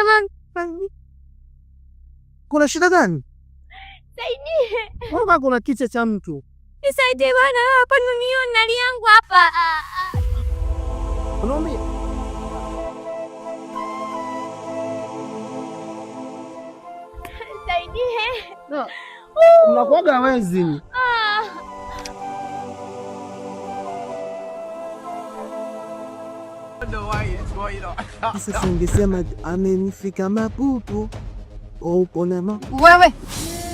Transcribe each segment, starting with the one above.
jamani. Kuna shida gani? Saidie. Mbona kuna kichwa cha mtu? Nisaidie bwana, hapa nimeona nali yangu hapa. Unaumia? Saidie. No. Unakuwaga wezi. Sasa singesema amenifika mapupu. Uko na mapupu. Wewe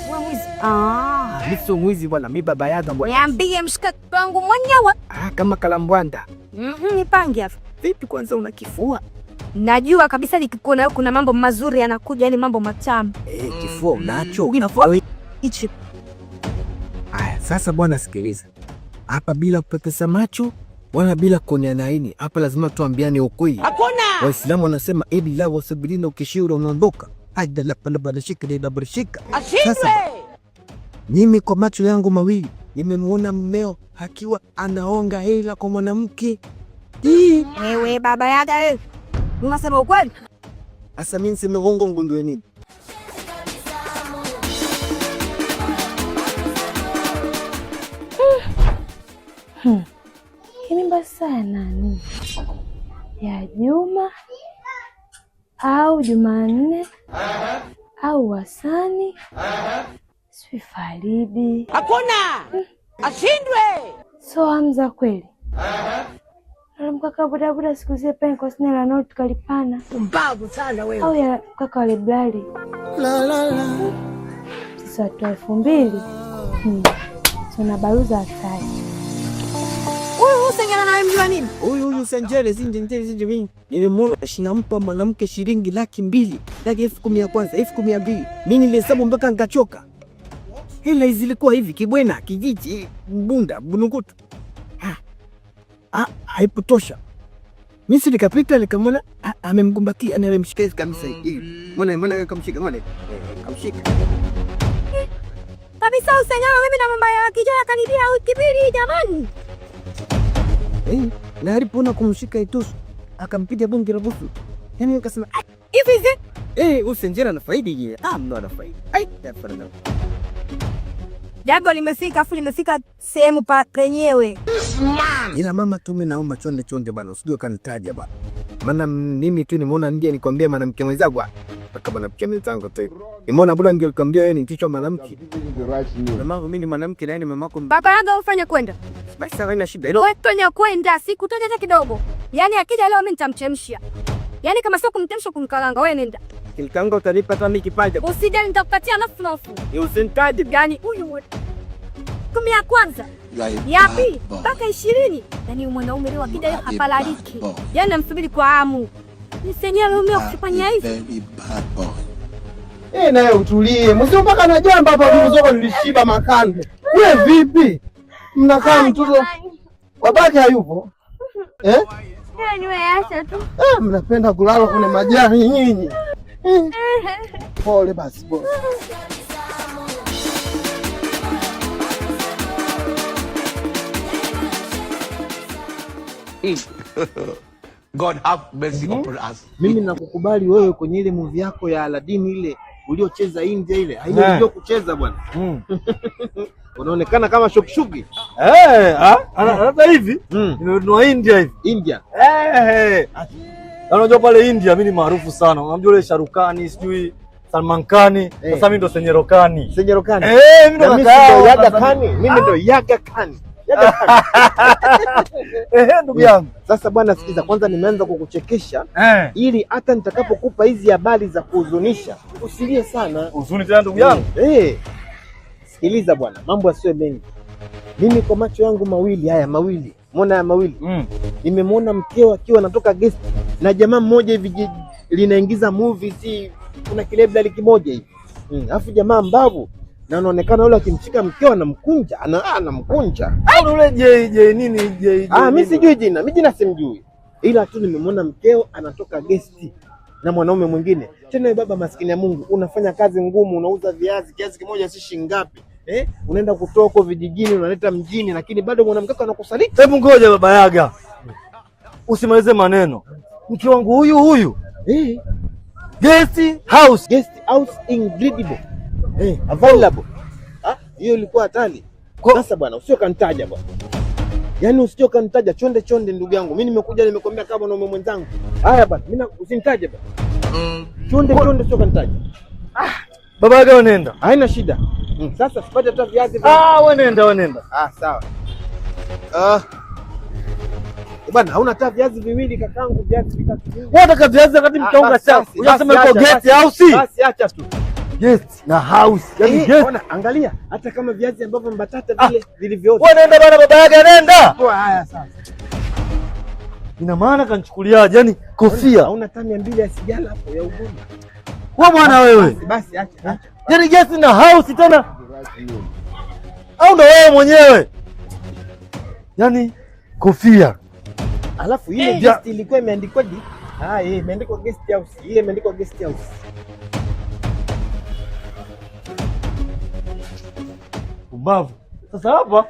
mwizi. Mimi sio mwizi bwana, mimi baba yako bwana. Niambie mshikaji wangu mwenyewe. Kama kalambwanda. Nipange hapa. Vipi kwanza una kifua? Najua kabisa nikikuona kuna mambo mazuri yanakuja, yani mambo matamu. Kifua unacho. Unafua hichi. Sasa bwana sikiliza. Hapa bila kupepesa macho wala bila kuonya naini. Hapa lazima tuambiane ukweli. Hakuna. Waislamu wanasema ila wasabirina, ukishauri unaondoka. Hadi la pala barashika na barashika. Sasa mimi kwa macho yangu mawili nimemuona mmeo akiwa anaonga hela kwa mwanamke. Wewe baba yaga wewe. Unasema ukweli? Asa mimi niseme uongo ngundwe nini? Hii basi nani? Ya Juma au Jumanne au Wasani? Si Faridi. Hakuna. Ashindwe. So Hamza kweli. Mkaka bodaboda siku zile penko sina la note kalipana. Mbavu sana wewe. Au ya kaka wale blali. Sasa 2000. Tuna baruza asai. Huyu usengana naye mjua nini? Huyu Sanjere zinje mimi. Nimemuona shinampa mwanamke shilingi 200,000. Laki 10,000 ya kwanza, 12,000. Mimi nilihesabu mpaka nikachoka. Hela zilikuwa hivi Kibwena, Kijiji, Mbunda, Bunungutu. Haipotosha. Mimi nikapita nikamwona amemkumbatia na amemshika kabisa hivi. Mbona kamshika mbona? Kamshika. Kabisa usenyawa mimi na mama ya kijana kanibia wiki mbili jamani. Na alipona kumshika itusu akampiga bonge la busu. Yaani nikasema hivi Usenjera anafaidi yeye. Mno anafaidi. Tafadhali. Jambo limefika sehemu pa penyewe. Ila mama tume naomba chonde bwana, usijue kanitaja bwana. Maana mimi tu nimeona nje nikwambia mwanamke mwenzangu mpaka mwanamke mwenzangu tu. Nimeona bwana ndio nikwambia wewe ni kichwa mwanamke. Mama mimi ni mwanamke na ni mamako. Baba yangu ufanye kwenda. Basi haina shida hilo. Wewe tonya kwenda siku toja hata kidogo. Yaani akija leo mimi nitamchemshia. Yaani kama sio kumchemsha kumkalanga wewe nenda. Kilitanga utalipa hata mimi kipaje. Usije nitakupatia nafu. Usinitaje. Yaani huyu 10 ya kwanza. Ya pili mpaka 20. Yaani mwanaume leo akija hapalaliki. Yaani namsubiri kwa hamu. Nisenye leo kufanya hivi. Naye utulie. Msio mpaka na jamba hapa mzoko nilishiba makande. Wewe vipi? Mnakaa mtoto. Babake hayupo. Niwe acha tu. Mnapenda kulala kwenye majani nyinyi. Pole basi pole. God have mercy upon us. Mimi nakukubali wewe kwenye ile movie yako ya Aladdin ile uliocheza India ile. Haijui kucheza bwana. Unaonekana kama shokishuki. Hata hivi nimenunua India hivi. India. Unajua pale India mimi ni maarufu sana. Unamjua yule Sharukani, sijui Salman Khan, sasa mimi ndo Senyerokani. Senyerokani. Mimi ndo Yaga Kani. Mimi ndo Yaga Kani. Ndugu yangu. Sasa bwana sikiza, kwanza nimeanza kukuchekesha ili hata nitakapokupa hizi habari za kuhuzunisha usilie sana. Huzuni tena ndugu yangu. Sikiliza bwana, mambo yasiwe mengi. Mimi kwa macho yangu mawili, muona haya mawili. Nimemwona mkeo akiwa anatoka guest na jamaa mmoja hivi linaingiza movie, si kuna kilebla kimoja hivi. Alafu jamaa mbavu na anaonekana yule akimshika mkeo anamkunja, anamkunja. Yule JJ nini JJ? Mimi sijui jina, mimi jina simjui. Ila tu nimemwona mkeo anatoka guest na mwanaume mwingine. Tena baba maskini ya Mungu, unafanya kazi ngumu, unauza viazi kiasi kimoja si shilingi ngapi? Unaenda kutoa huko vijijini unaleta mjini, lakini bado mwanamke anakusaliti. Hebu ngoja baba Yaga. Usimalize maneno. Mke wangu huyu Guest house. Guest house incredible. Available. Hiyo ilikuwa hatari. Sasa bwana, usio kanitaja bwana. Yaani usio kanitaja chonde ndugu yangu. Mimi nimekuja nimekwambia kama na mwenzangu. Haya bwana, mimi usinitaje bwana. Chonde usio kanitaja. Baba yake wanaenda. Haina shida. Sasa sipate hata viazi. Wanaenda. Sawa. Bwana, hauna hata viazi viwili kakangu, viazi vitatu. Wataka viazi wakati mkaunga safi. Unasema iko guest house. Basi acha tu. Guest na house. Yaani guest. Ona, angalia hata kama viazi ambavyo mbatata vile vilivyoza. Wanaenda bwana, baba yake anaenda. Haya sasa. Ina maana kanichukuliaje? Yaani kofia. Hauna hata 200 ya sigara hapo ya ugomvi. Wewe bwana wewe. Basi acha. Yaani guest na house tena. Au ndo wewe mwenyewe? Yaani kofia. Alafu ile guest ilikuwa imeandikwa imeandikwa guest house. Ile imeandikwa guest house. Ubavu. Sasa hapa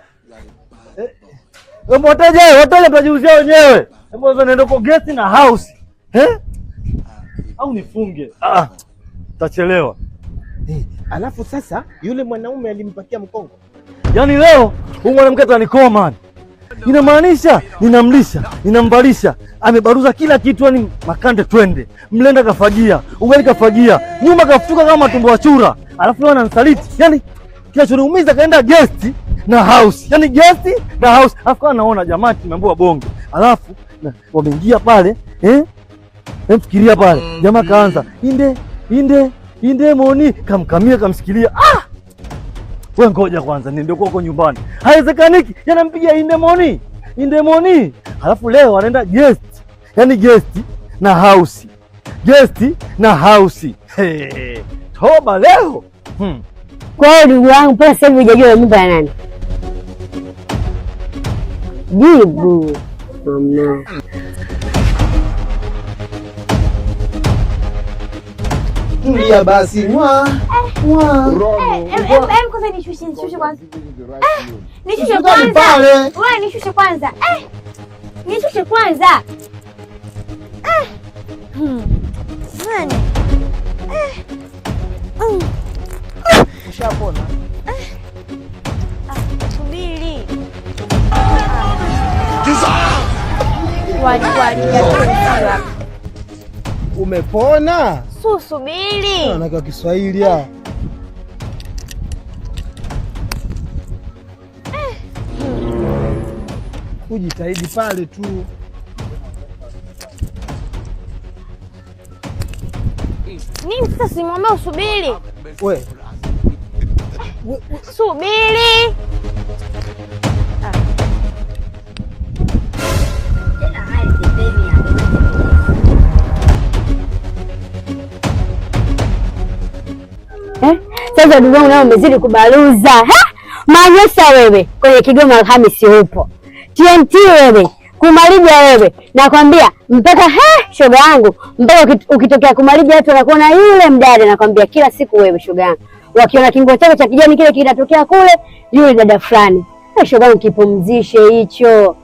wateja tutajiuzia wenyewe. Hebu naenda kwa guest na house. Au nifunge? Tachelewa. Alafu sasa yule mwanaume alimpakia mkongo. Yaani leo huyu mwanamke atanikoma. Inamaanisha ninamlisha, ninamvalisha, amebaruza kila kitu, yani makande twende. Mlenda kafagia, ugali kafagia, nyuma kafutuka kama tumbo wa chura. Alafu leo ananisaliti. Yaani kinachoniumiza kaenda guest na house. Yaani guest na house. Alafu anaona jamaa tumeambiwa bonge. Alafu wameingia pale, Fikiria pale. Jamaa kaanza, "Inde moni", kamkamia kamsikilia. Wewe ngoja kwanza niende huko nyumbani. Haiwezekaniki. Yanampigia inde moni. Halafu leo anaenda guest. Yaani guest na house. Guest na house. Toba leo. Kwa hiyo ndugu wangu, pesa sasa hivi hujajua nyumba ya nani? Jibu. Mama. Tulia basi. Kwanza nishushe kwanza. Nishushe kwanza. Wewe nishushe kwanza. Nishushe kwanza. Nani? Ushapona? Subiri. Umepona? Subiri. Anakaa Kiswahili Kujitahidi pale tu. Nini sasa simwambie usubiri? Wewe. Subiri. Sasa ndugu wangu nao umezidi kubaluza. Manyesa wewe kwenye Kigoma Alhamisi upo. TNT wewe, Kumalija wewe. Nakwambia mpaka shoga yangu, mpaka ukitokea Kumalija watu wanakuona yule mdada, nakwambia kila siku wewe shoga yangu. Wakiona kingo chake cha kijani kile kinatokea kule, yule dada fulani. Shoga yangu kipumzishe hicho.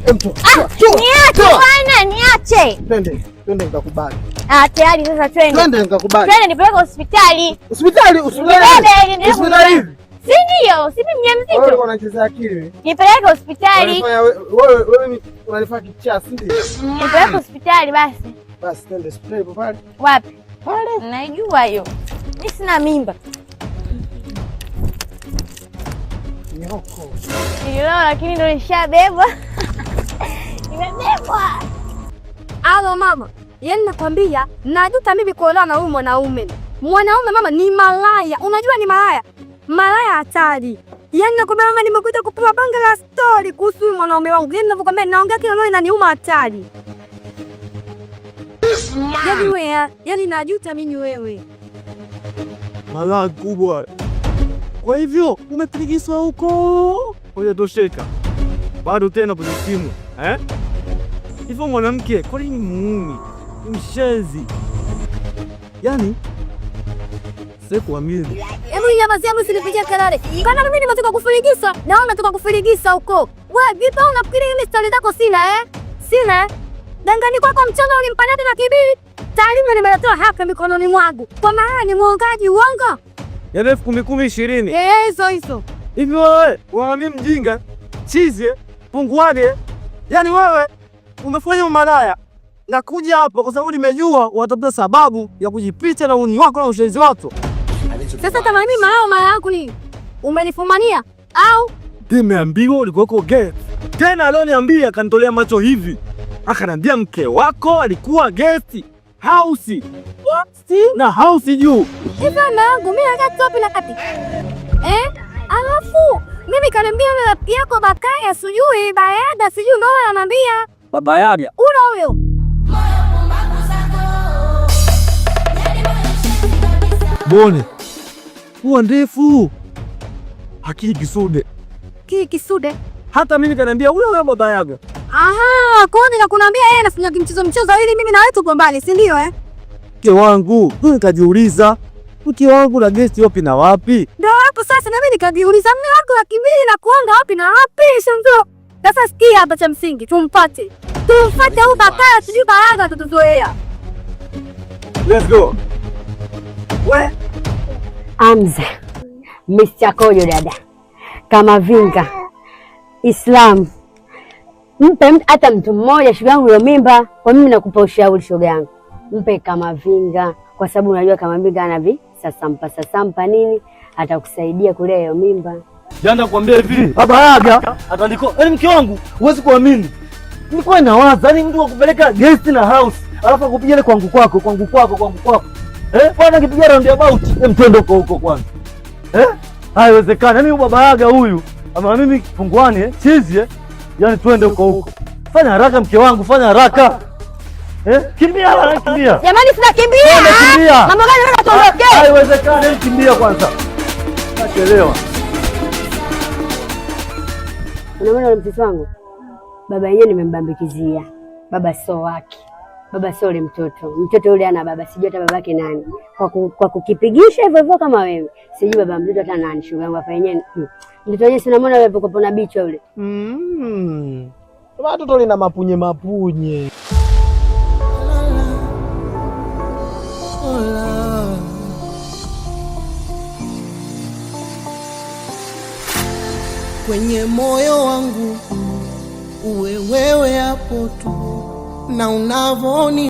Niache bwana, niache. Twende nikakubali. Tayari sasa twende. Twende nikakubali. Twende nipeleke hospitali. Hospitali? Hospitali. Si ndio? Si mimi mjamzito. Wewe unacheza akili. Nipeleke hospitali. Wewe unanifanya kichaa, si ndio? Nipeleke hospitali basi. Basi twende hospitali pale. Wapi? Pale. Najua hiyo. Mimi sina mimba. Nyoko. Ndio, lakini ndio nishabebwa. Nimebebwa. Alo mama. Yaani nakwambia, najuta mimi kuolewa na huyu mwanaume. Mwanaume mama ni malaya. Unajua ni malaya? Malaya hatari. Yaani nakwambia mama, nimekuja kupewa banga la story kuhusu huyu mwanaume wangu. Yaani ninavyokuambia naongea kila leo inaniuma hatari. Yaani wewe, yaani najuta mimi wewe. Malaya kubwa. Kwa hivyo umepigiswa huko. Hujatosheka. Bado tena kwenye simu, hivyo mwanamke kwa nini muuni? Mshezi. Yaani sikuamini. Hebu nyamazia, msinipigie kelele. Kana mimi nimetoka kufurigisa, naona natoka kufurigisa huko. Wewe vipi unafikiri mimi stali zako sina? Sina. Dangani kwako mchana ulimpana na kibiri. Taarifa nimetoa hapa mikononi mwangu. Kwa maana ni mwongaji uongo. Ya 10,000 10,20. Hizo. Hivi wewe mimi mjinga? Chizi, punguane. Yaani wewe umefanya umalaya. Na kuja hapa kwa sababu nimejua watafuta sababu ya kujipicha na uni wako na ushenzi wako. Sasa kama mimi mara yako ni umenifumania au nimeambiwa ulikuwa gate. Tena alioniambia kanitolea macho hivi. Akaniambia mke wako alikuwa guest house. What? Na house juu. Hivi nangu mimi nakati wapi na kati? Alafu mimi kaniambia rafiki yako Bakaya sijui Bayaga sijui ndio ananiambia. Baba Yaga. Huyo. Bone. Huwa ndefu. Hakiki Kisude. Kisude. Hata mimi kaniambia huyo Baba Yaga. Aha, kwani nakuambia yeye anafanya mchezo ili mimi na wewe tuko mbali, si ndio Mke wangu, nikajiuliza, mke wangu na guest wapi na wapi? Ndio hapo sasa na mimi nikajiuliza mimi wangu lakini na kuanga wapi na wapi shanzo. Sasa sikia hapa cha msingi, tumpate huyu Bakaya sijui Bayaga tutuzoea. Let's go. We Amza, Mr. Kojo dada. Kama vinga Islam. Mpe hata mtu mmoja shoga yangu hiyo mimba. Kwa mimi nakupa ushauri shoga yangu. Mpe kama vinga kwa sababu unajua kama vinga ana sasampa nini atakusaidia kulea hiyo mimba. Jana kuambia hivi, Baba Yaga atandiko. Yaani mke wangu huwezi kuamini. Nilikuwa nawaza yani mtu akupeleka guest na house, alafu akupigane kwangu kwako. Bwana kipiga round about, mtendo huko kwanza. Haiwezekani. Yaani Baba Yaga huyu ama mimi punguane, chizi yaani twende huko. Fanya haraka mke wangu, fanya haraka. Kimbia. Jamani sinakimbia. Mambo gani nataka tuondoke? Haiwezekani, kimbia kwanza. Nachelewa. Unaona mtoto wangu? Baba yenyewe nimembambikizia. Baba sio wake. Baba sio yule mtoto. Mtoto yule ana baba, sijui hata babake nani. Kwa kukipigisha hivyo kama wewe. Sijui baba mtoto hata nani shoga yangu hapa yenyewe. Mtoto yenyewe sinamwona wewe popo na bicho yule. Watoto lina mapunye. Kwenye moyo wangu uwe wewe hapo tu na unavoni